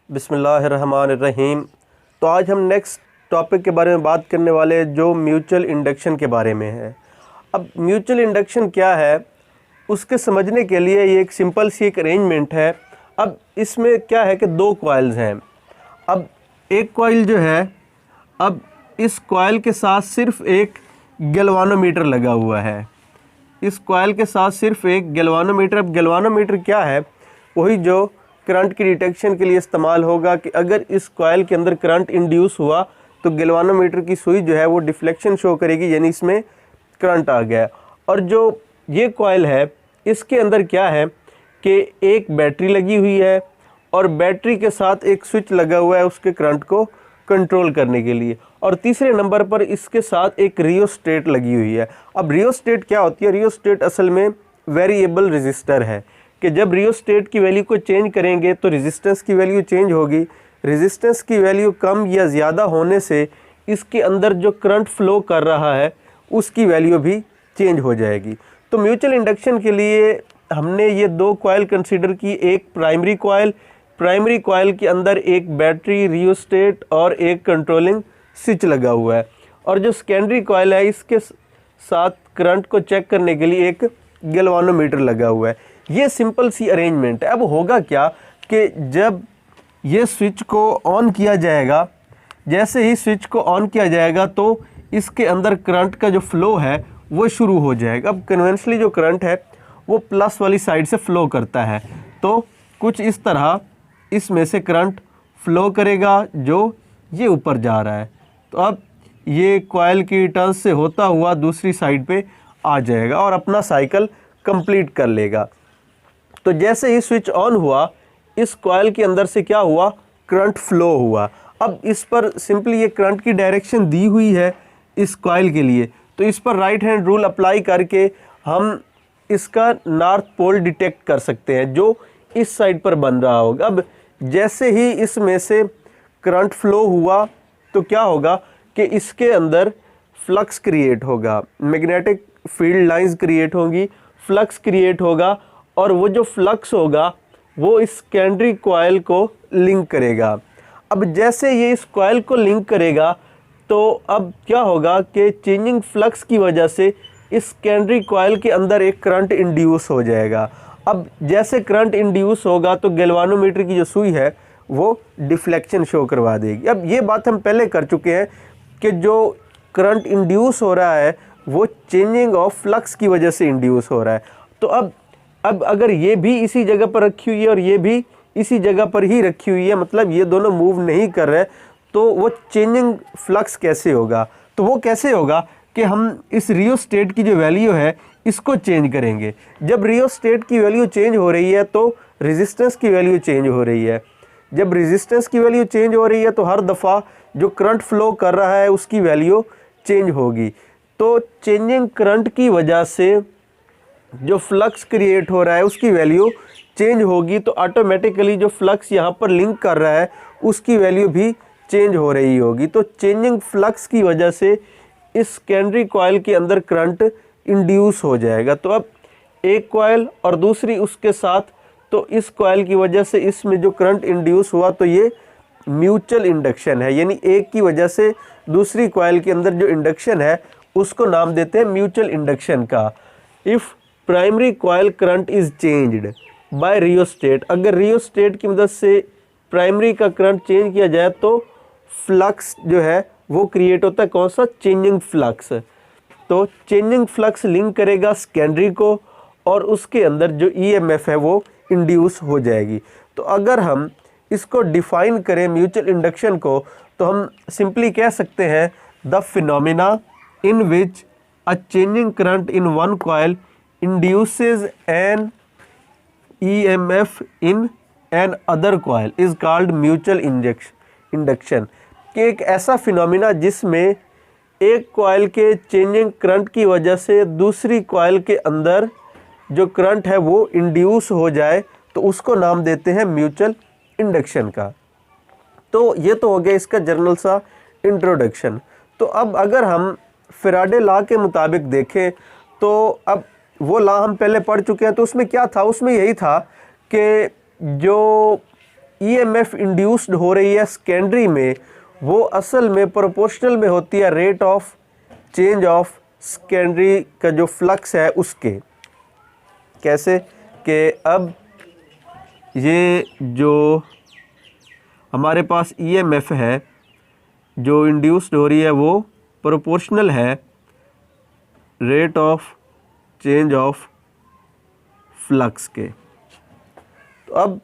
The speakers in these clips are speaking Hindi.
बिस्मिल्लाहिर्रहमानिर्रहीम। तो आज हम नेक्स्ट टॉपिक के बारे में बात करने वाले हैं जो म्यूचुअल इंडक्शन के बारे में है। अब म्यूचुअल इंडक्शन क्या है उसके समझने के लिए ये एक सिंपल सी एक अरेंजमेंट है। अब इसमें क्या है कि दो कॉइल्स हैं। अब एक कॉइल जो है, अब इस कॉइल के साथ सिर्फ एक गैल्वानोमीटर लगा हुआ है। इस कॉइल के साथ सिर्फ एक गैल्वानोमीटर। अब गैल्वानोमीटर क्या है? वही जो करंट की डिटेक्शन के लिए इस्तेमाल होगा कि अगर इस कॉइल के अंदर करंट इंड्यूस हुआ तो गैल्वानोमीटर की सुई जो है वो डिफ्लेक्शन शो करेगी, यानी इसमें करंट आ गया। और जो ये कॉइल है इसके अंदर क्या है कि एक बैटरी लगी हुई है और बैटरी के साथ एक स्विच लगा हुआ है उसके करंट को कंट्रोल करने के लिए। और तीसरे नंबर पर इसके साथ एक रियोस्टेट लगी हुई है। अब रियोस्टेट क्या होती है? रियोस्टेट असल में वेरिएबल रेजिस्टर है कि जब रियोस्टेट की वैल्यू को चेंज करेंगे तो रेजिस्टेंस की वैल्यू चेंज होगी। रेजिस्टेंस की वैल्यू कम या ज़्यादा होने से इसके अंदर जो करंट फ्लो कर रहा है उसकी वैल्यू भी चेंज हो जाएगी। तो म्यूचुअल इंडक्शन के लिए हमने ये दो कॉइल कंसीडर की। एक प्राइमरी कॉइल के अंदर एक बैटरी, रियोस्टेट और एक कंट्रोलिंग स्विच लगा हुआ है। और जो सेकेंडरी कॉइल है इसके साथ करंट को चेक करने के लिए एक गैल्वानोमीटर लगा हुआ है। ये सिंपल सी अरेंजमेंट है। अब होगा क्या कि जब ये स्विच को ऑन किया जाएगा, जैसे ही स्विच को ऑन किया जाएगा तो इसके अंदर करंट का जो फ्लो है वो शुरू हो जाएगा। अब कन्वेंशनली जो करंट है वो प्लस वाली साइड से फ्लो करता है, तो कुछ इस तरह इसमें से करंट फ्लो करेगा जो ये ऊपर जा रहा है। तो अब ये कॉइल की टर्न्स से होता हुआ दूसरी साइड पे आ जाएगा और अपना साइकिल कंप्लीट कर लेगा। तो जैसे ही स्विच ऑन हुआ इस कॉइल के अंदर से क्या हुआ? करंट फ्लो हुआ। अब इस पर सिंपली ये करंट की डायरेक्शन दी हुई है इस कॉइल के लिए, तो इस पर राइट हैंड रूल अप्लाई करके हम इसका नॉर्थ पोल डिटेक्ट कर सकते हैं जो इस साइड पर बन रहा होगा। अब जैसे ही इसमें से करंट फ्लो हुआ तो क्या होगा कि इसके अंदर फ्लक्स क्रिएट होगा, मैग्नेटिक फील्ड लाइंस क्रिएट होंगी, फ्लक्स क्रिएट होगा और वो जो फ्लक्स होगा वो इस सेकेंडरी कॉइल को लिंक करेगा। अब जैसे ये इस कॉइल को लिंक करेगा तो अब क्या होगा कि चेंजिंग फ्लक्स की वजह से इस सेकेंडरी कॉइल के अंदर एक करंट इंड्यूस हो जाएगा। अब जैसे करंट इंड्यूस होगा तो गैल्वानोमीटर की जो सुई है वो डिफ्लेक्शन शो करवा देगी। अब ये बात हम पहले कर चुके हैं कि जो करंट इंड्यूस हो रहा है वो चेंजिंग ऑफ फ्लक्स की वजह से इंड्यूस हो रहा है। तो अब अगर ये भी इसी जगह पर रखी हुई है और ये भी इसी जगह पर ही रखी हुई है, मतलब ये दोनों मूव नहीं कर रहे, तो वो चेंजिंग फ्लक्स कैसे होगा? तो वो कैसे होगा कि हम इस रियोस्टेट की जो वैल्यू है इसको चेंज करेंगे। जब रियोस्टेट की वैल्यू चेंज हो रही है तो रेजिस्टेंस की वैल्यू चेंज हो रही है। जब रेजिस्टेंस की वैल्यू चेंज हो रही है तो हर दफ़ा जो करंट फ्लो कर रहा है उसकी वैल्यू चेंज होगी। तो चेंजिंग करंट की वजह से जो फ्लक्स क्रिएट हो रहा है उसकी वैल्यू चेंज होगी, तो ऑटोमेटिकली जो फ्लक्स यहाँ पर लिंक कर रहा है उसकी वैल्यू भी चेंज हो रही होगी। तो चेंजिंग फ्लक्स की वजह से इस सेकेंडरी कॉइल के अंदर करंट इंड्यूस हो जाएगा। तो अब एक कॉइल और दूसरी उसके साथ, तो इस कॉइल की वजह से इसमें जो करंट इंड्यूस हुआ तो ये म्यूचुअल इंडक्शन है, यानी एक की वजह से दूसरी कॉइल के अंदर जो इंडक्शन है उसको नाम देते हैं म्यूचुअल इंडक्शन का। If primary coil current is changed by rheostat, अगर रियोस्टेट की मदद से प्राइमरी का करंट चेंज किया जाए तो फ्लक्स जो है वो क्रिएट होता है। कौन सा? Changing flux. तो चेंजिंग फ्लक्स लिंक करेगा सेकेंडरी को और उसके अंदर जो ईएमएफ है वो इंड्यूस हो जाएगी। तो अगर हम इसको डिफाइन करें म्यूचुअल इंडक्शन को तो हम सिंपली कह सकते हैं the phenomena in which a changing current in one coil induces an EMF in an other coil is called mutual induction. कि एक ऐसा फिनोमिना जिसमें एक कॉइल के चेंजिंग करंट की वजह से दूसरी कॉइल के अंदर जो करंट है वो इंड्यूस हो जाए तो उसको नाम देते हैं म्यूचुअल इंडक्शन का। तो ये तो हो गया इसका जनरल सा इंट्रोडक्शन। तो अब अगर हम फैराडे लॉ के मुताबिक देखें तो अब वो लॉ हम पहले पढ़ चुके हैं, तो उसमें क्या था? उसमें यही था कि जो ईएमएफ इंड्यूस्ड हो रही है सेकेंडरी में, वो असल में प्रोपोर्शनल में होती है rate of change of secondary का जो फ्लक्स है उसके। कैसे कि अब ये जो हमारे पास ईएमएफ है जो इंड्यूस्ड हो रही है वो प्रोपोर्शनल है rate of change of flux के। तो अब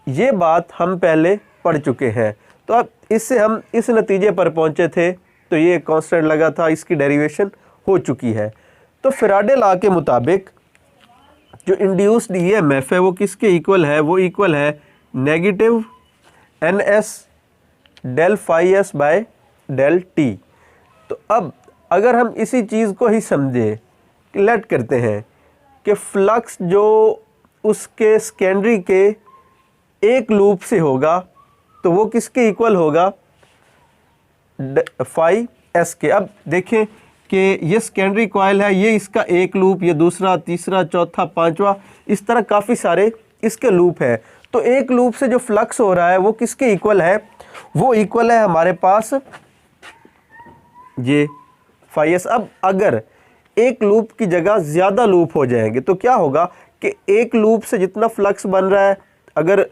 ये बात हम पहले पढ़ चुके हैं, तो अब इससे हम इस नतीजे पर पहुंचे थे, तो ये कांस्टेंट लगा था, इसकी डेरिवेशन हो चुकी है। तो फैराडे लॉ के मुताबिक जो इंड्यूस्ड ईएमएफ है वो किसके इक्वल है, वो इक्वल है negative NS del phi S by del T. तो अब अगर हम इसी चीज़ को ही समझे, लेट करते हैं कि फ्लक्स जो उसके सेकेंडरी के एक लूप से होगा तो वो किसके इक्वल होगा, फाई एस के। अब देखें कि ये सेकेंडरी कॉइल है, ये इसका एक लूप, ये दूसरा, तीसरा, चौथा, पांचवा, इस तरह काफ़ी सारे इसके लूप है। तो एक लूप से जो फ्लक्स हो रहा है वो किसके इक्वल है, वो इक्वल है हमारे पास ये फाई एस। अब अगर एक लूप की जगह ज़्यादा लूप हो जाएंगे तो क्या होगा कि एक लूप से जितना फ्लक्स बन रहा है, अगर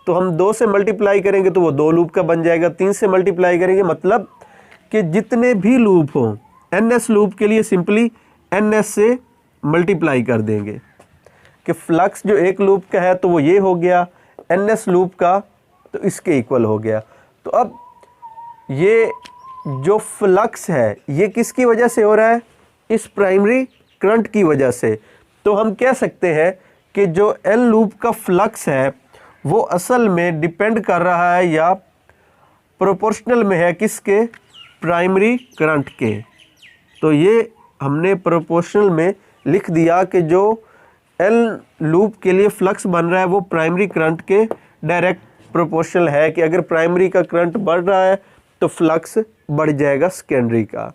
तो हम 2 से मल्टीप्लाई करेंगे तो वो 2 लूप का बन जाएगा, 3 से मल्टीप्लाई करेंगे, मतलब कि जितने भी लूप हों NS लूप के लिए सिंपली NS से मल्टीप्लाई कर देंगे कि फ्लक्स जो एक लूप का है तो वो ये हो गया, NS लूप का तो इसके इक्वल हो गया। तो अब ये जो फ्लक्स है ये किसकी वजह से हो रहा है, इस प्राइमरी करंट की वजह से। तो हम कह सकते हैं कि जो L लूप का फ्लक्स है वो असल में डिपेंड कर रहा है या प्रोपोर्शनल में है किसके, प्राइमरी करंट के। तो ये हमने प्रोपोर्शनल में लिख दिया कि जो L लूप के लिए फ्लक्स बन रहा है वो प्राइमरी करंट के डायरेक्ट प्रोपोर्शनल है, कि अगर प्राइमरी का करंट बढ़ रहा है तो फ्लक्स बढ़ जाएगा सेकेंडरी का।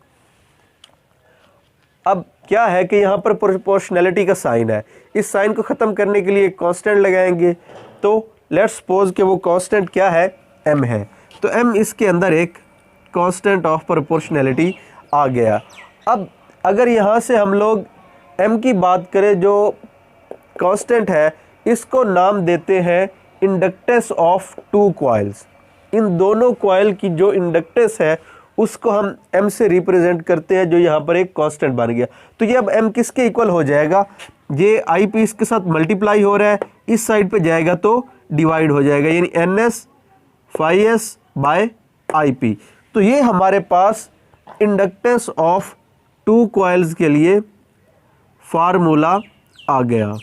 अब क्या है कि यहाँ पर प्रोपोर्शनैलिटी का साइन है, इस साइन को ख़त्म करने के लिए एक कांस्टेंट लगाएंगे। तो लेट्स सपोज कि वो कांस्टेंट क्या है, m है। तो m इसके अंदर एक कांस्टेंट ऑफ प्रोपोर्शनैलिटी आ गया। अब अगर यहाँ से हम लोग m की बात करें, जो कांस्टेंट है इसको नाम देते हैं इंडक्टेंस ऑफ टू कॉइल्स। इन दोनों कॉइल की जो इंडक्टेंस है उसको हम m से रिप्रेजेंट करते हैं, जो यहाँ पर एक कांस्टेंट बन गया। तो ये अब m किसके इक्वल हो जाएगा, ये IP इसके साथ मल्टीप्लाई हो रहा है, इस साइड पे जाएगा तो डिवाइड हो जाएगा, यानी NS phi S by IP। तो ये हमारे पास इंडक्टेंस ऑफ टू कॉइल्स के लिए फार्मूला आ गया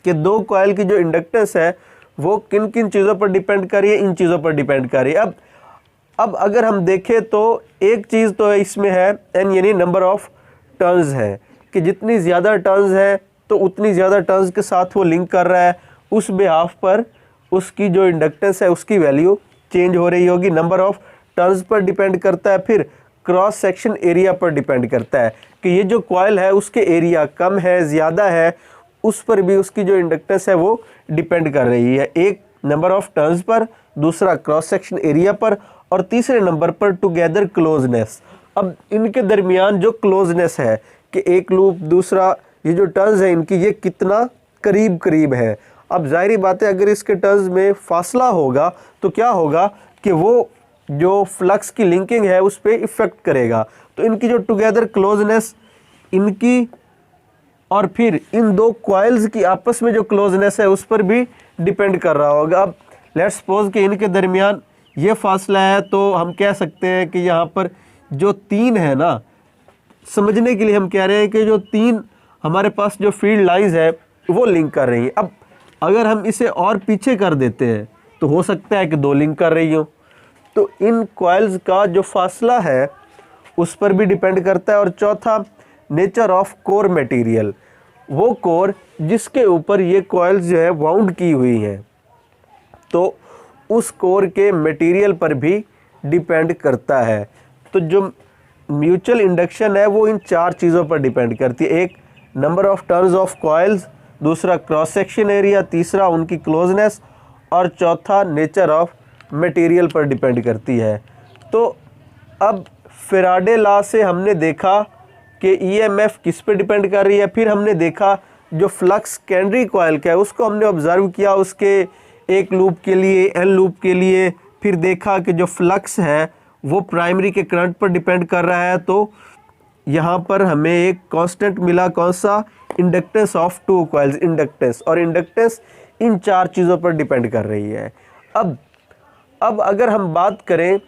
कि दो कॉइल की जो इंडक्टेंस है वो किन किन चीज़ों पर डिपेंड कर रही है, इन चीज़ों पर डिपेंड कर रही है। अब अगर हम देखें तो एक चीज़ तो इसमें है n, यानी नंबर ऑफ टर्न्स है, कि जितनी ज़्यादा टर्न्स है तो उतनी ज़्यादा टर्न्स के साथ वो लिंक कर रहा है, उस बिहाफ पर उसकी जो इंडक्टेंस है उसकी वैल्यू चेंज हो रही होगी। Number of turns per depend करता है, फिर क्रॉस सेक्शन एरिया पर डिपेंड करता है कि ये जो कॉइल है उसके एरिया कम है ज़्यादा है, उस पर भी उसकी जो इंडक्टेंस है वो डिपेंड कर रही है। एक नंबर ऑफ टर्न्स पर, दूसरा क्रॉस सेक्शन एरिया पर, और तीसरे नंबर पर टुगेदर क्लोजनेस। अब इनके दरमियान जो क्लोजनेस है कि एक लूप दूसरा, ये जो टर्न्स है इनकी ये कितना करीब करीब है। अब जाहिर बात है अगर इसके टर्न्स में फासला होगा तो क्या होगा कि वो जो फ्लक्स की लिंकिंग है उस पर इफ़ेक्ट करेगा। तो इनकी जो टुगेदर क्लोजनेस इनकी, और फिर इन दो कॉइल्स की आपस में जो क्लोजनेस है उस पर भी डिपेंड कर रहा होगा। अब लेट्स सपोज कि इनके दरमियान ये फासला है, तो हम कह सकते हैं कि यहाँ पर जो 3 है ना, समझने के लिए हम कह रहे हैं कि जो 3 हमारे पास जो फील्ड लाइंस है वो लिंक कर रही हैं। अब अगर हम इसे और पीछे कर देते हैं तो हो सकता है कि 2 लिंक कर रही हो। तो इन कॉइल्स का जो फासला है उस पर भी डिपेंड करता है। और चौथा, नेचर ऑफ कोर मटेरियल, वो कोर जिसके ऊपर ये कॉइल्स जो है वाउंड की हुई हैं, तो उस कोर के मटेरियल पर भी डिपेंड करता है। तो जो म्यूचुअल इंडक्शन है वो इन 4 चीज़ों पर डिपेंड करती है। एक, number of turns of coils, दूसरा क्रॉस सेक्शन एरिया, तीसरा उनकी क्लोजनेस, और चौथा नेचर ऑफ मटेरियल पर डिपेंड करती है। तो अब फैराडे लॉ से हमने देखा कि ईएमएफ किस पे डिपेंड कर रही है, फिर हमने देखा जो फ्लक्स सेकेंडरी कॉइल का है उसको हमने ऑब्जर्व किया उसके एक लूप के लिए, एन लूप के लिए, फिर देखा कि जो फ्लक्स है वो प्राइमरी के करंट पर डिपेंड कर रहा है। तो यहाँ पर हमें एक कांस्टेंट मिला, कौन सा, inductance of two coils, inductance, और इंडक्टेंस इन चार चीज़ों पर डिपेंड कर रही है। अब अगर हम बात करें,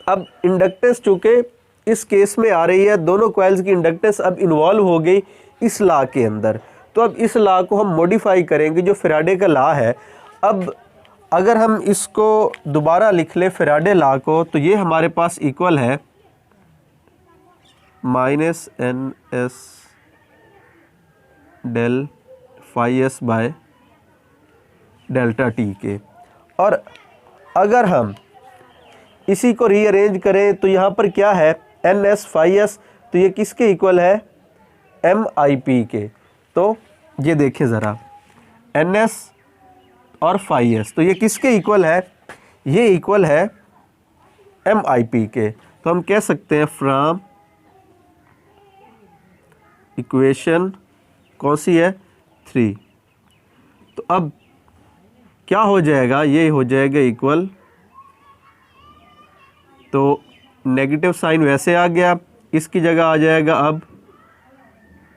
अब इंडक्टेंस चूँकि इस केस में आ रही है, दोनों कॉइल्स की इंडक्टेंस अब इन्वॉल्व हो गई इस लॉ के अंदर। तो अब इस लॉ को हम मॉडिफाई करेंगे, जो फैराडे का लॉ है। अब अगर हम इसको दोबारा लिख लें फैराडे लॉ को, तो ये हमारे पास इक्वल है minus N S del phi S by delta T के। और अगर हम इसी को रीअरेंज करें तो यहाँ पर क्या है, एन एस फाई एस, तो ये किसके इक्वल है, एम आई पी के। तो ये देखें ज़रा, एन एस और फाई एस, तो ये किसके इक्वल है, ये इक्वल है एम आई पी के। तो हम कह सकते हैं फ्रॉम इक्वेशन कौन सी है, 3। तो अब क्या हो जाएगा, ये हो जाएगा इक्वल, तो नेगेटिव साइन वैसे आ गया, इसकी जगह आ जाएगा अब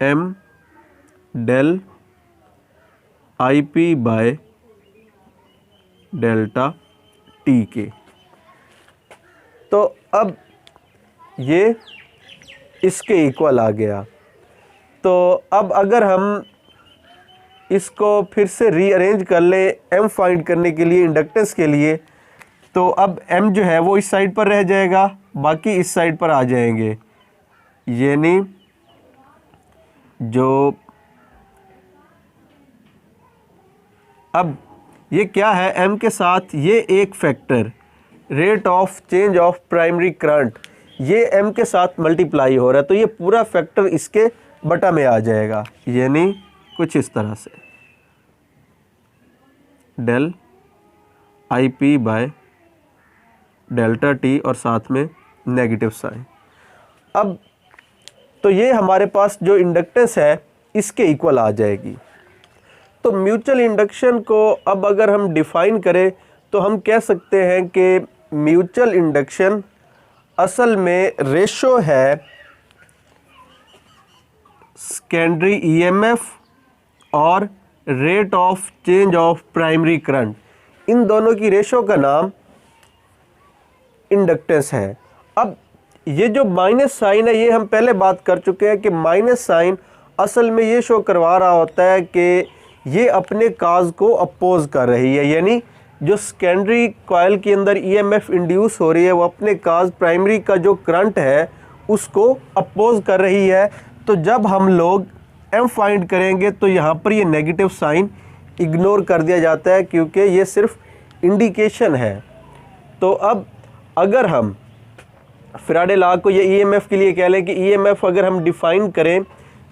M del I P by delta T के। तो अब ये इसके इक्वल आ गया। तो अब अगर हम इसको फिर से रीअरेंज कर लें एम फाइंड करने के लिए, इंडक्टेंस के लिए, तो अब एम जो है वो इस साइड पर रह जाएगा, बाकी इस साइड पर आ जाएंगे, यानी जो अब ये क्या है, एम के साथ ये एक factor rate of change of primary current, ये एम के साथ मल्टीप्लाई हो रहा है, तो ये पूरा फैक्टर इसके बटा में आ जाएगा, यानी कुछ इस तरह से del I P by delta T और साथ में नेगेटिव साइन। अब तो ये हमारे पास जो इंडक्टेंस है इसके इक्वल आ जाएगी। तो म्यूचुअल इंडक्शन को अब अगर हम डिफाइन करें तो हम कह सकते हैं कि म्यूचुअल इंडक्शन असल में रेशो है सेकेंडरी ईएमएफ और rate of change of primary current, इन दोनों की रेशो का नाम इंडक्टेंस है। अब ये जो माइनस साइन है ये हम पहले बात कर चुके हैं कि माइनस साइन असल में ये शो करवा रहा होता है कि ये अपने काज को अपोज कर रही है, यानी जो सेकेंडरी कॉइल के अंदर ईएमएफ इंड्यूस हो रही है वो अपने काज प्राइमरी का जो करंट है उसको अपोज कर रही है। तो जब हम लोग एम फाइंड करेंगे तो यहाँ पर ये नेगेटिव साइन इग्नोर कर दिया जाता है क्योंकि ये सिर्फ इंडिकेशन है। तो अब अगर हम फैराडे लॉ को ये ईएमएफ के लिए कह लें कि ईएमएफ अगर हम डिफाइन करें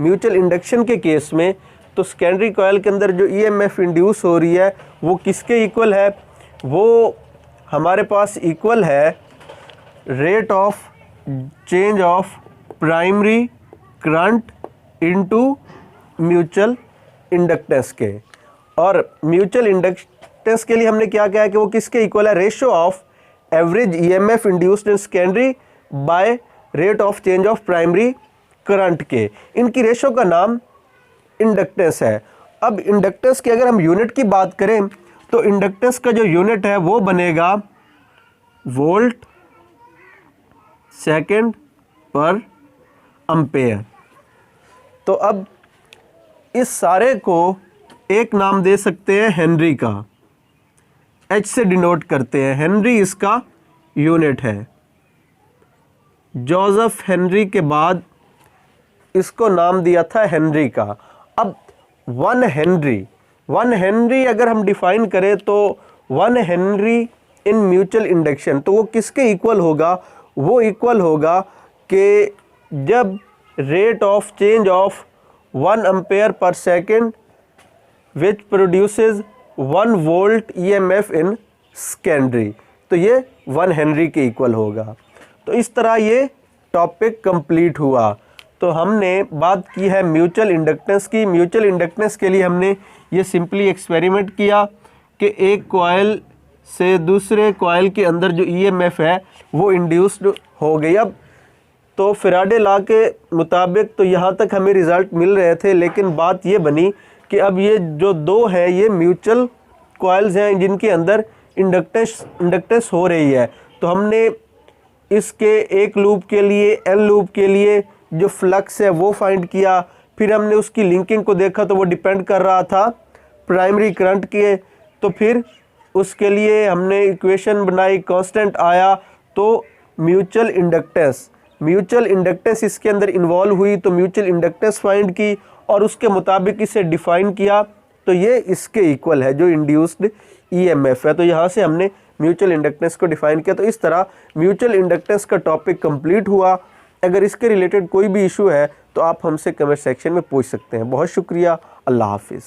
म्यूचुअल इंडक्शन के केस में, तो सेकेंडरी कॉइल के अंदर जो ईएमएफ इंड्यूस हो रही है वो किसके इक्वल है, वो हमारे पास इक्वल है rate of change of primary current into mutual inductance के। और म्यूचुअल इंडक्टेंस के लिए हमने क्या कहा है कि वो किसके इक्वल है, ratio of average EMF induced in secondary by rate of change of primary current के। इनकी रेशो का नाम इंडक्टेंस है। अब इंडक्टेंस की अगर हम यूनिट की बात करें तो इंडक्टेंस का जो यूनिट है वो बनेगा वोल्ट सेकंड पर एम्पेयर। तो अब इस सारे को एक नाम दे सकते हैं हेनरी का, एच से डिनोट करते हैं, हेनरी इसका यूनिट है। जोसेफ हेनरी के बाद इसको नाम दिया था हेनरी का। अब वन हेनरी अगर हम डिफाइन करें तो one Henry in mutual induction, तो वो किसके इक्वल होगा, वो इक्वल होगा कि जब rate of change of 1 ampere per second which produces 1 volt EMF in secondary, तो ये 1 हेनरी के इक्वल होगा। तो इस तरह ये टॉपिक कंप्लीट हुआ। तो हमने बात की है म्यूचुअल इंडक्टेंस की। म्यूचुअल इंडक्टेंस के लिए हमने ये सिंपली एक्सपेरिमेंट किया कि एक कॉइल से दूसरे कॉइल के अंदर जो ईएमएफ है वो इंड्यूस्ड हो गई। अब तो फैराडे लॉ के मुताबिक तो यहाँ तक हमें रिज़ल्ट मिल रहे थे, लेकिन बात ये बनी कि अब ये जो दो हैं ये म्यूचुअल कॉइल्स हैं जिनके अंदर इंडक्टेंस हो रही है। तो हमने इसके एक लूप के लिए, एन लूप के लिए जो फ्लक्स है वो फाइंड किया। फिर हमने उसकी लिंकिंग को देखा तो वो डिपेंड कर रहा था प्राइमरी करंट के। तो फिर उसके लिए हमने इक्वेशन बनाई, कांस्टेंट आया, तो म्यूचुअल इंडक्टेंस इसके अंदर इन्वॉल्व हुई। तो म्यूचुअल इंडक्टेंस फाइंड की और उसके मुताबिक इसे डिफाइन किया, तो ये इसके इक्वल है जो इंड्यूस्ड ईएमएफ है। तो यहाँ से हमने म्यूचुअल इंडक्टेंस को डिफाइन किया। तो इस तरह म्यूचुअल इंडक्टेंस का टॉपिक कंप्लीट हुआ। अगर इसके रिलेटेड कोई भी इशू है तो आप हमसे कमेंट सेक्शन में पूछ सकते हैं। बहुत शुक्रिया, अल्लाह हाफिज़।